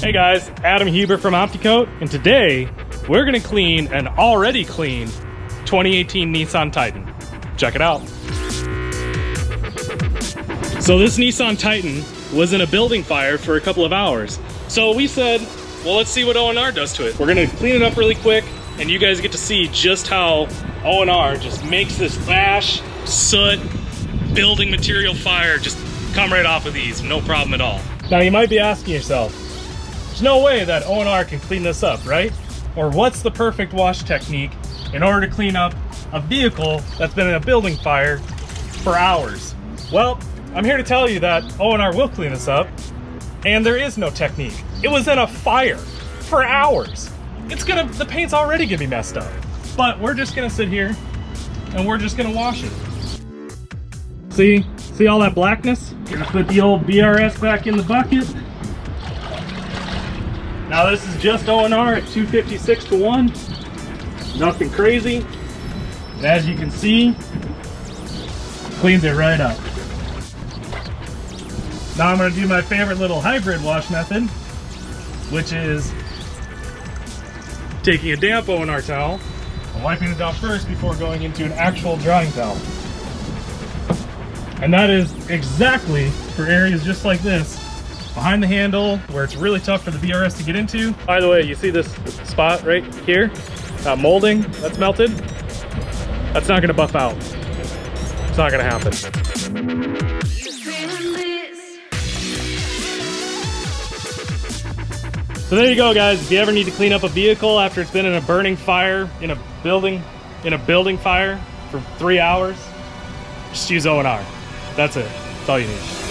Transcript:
Hey guys, Adam Huber from Opti-Coat, and today we're gonna clean an already clean 2018 Nissan Titan. Check it out. So this Nissan Titan was in a building fire for a couple of hours. So we said, well, let's see what ONR does to it. We're gonna clean it up really quick, and you guys get to see just how ONR just makes this ash, soot, building material fire just come right off of these, no problem at all. Now you might be asking yourself, there's no way that ONR can clean this up, right? Or what's the perfect wash technique in order to clean up a vehicle that's been in a building fire for hours? Well, I'm here to tell you that ONR will clean this up, and there is no technique. It was in a fire for hours. The paint's already gonna be messed up. But we're just gonna sit here and we're just gonna wash it. See all that blackness? Gonna put the old BRS back in the bucket. Now this is just ONR at 256 to 1. Nothing crazy. And as you can see, cleans it right up. Now I'm gonna do my favorite little hybrid wash method, which is taking a damp ONR towel and wiping it down first before going into an actual drying towel. And that is exactly for areas just like this, behind the handle, where it's really tough for the BRS to get into. By the way, you see this spot right here? Molding that's melted? That's not gonna buff out. It's not gonna happen. So there you go, guys. If you ever need to clean up a vehicle after it's been in a burning fire, in a building fire for 3 hours, just use ONR. That's it. That's all you need.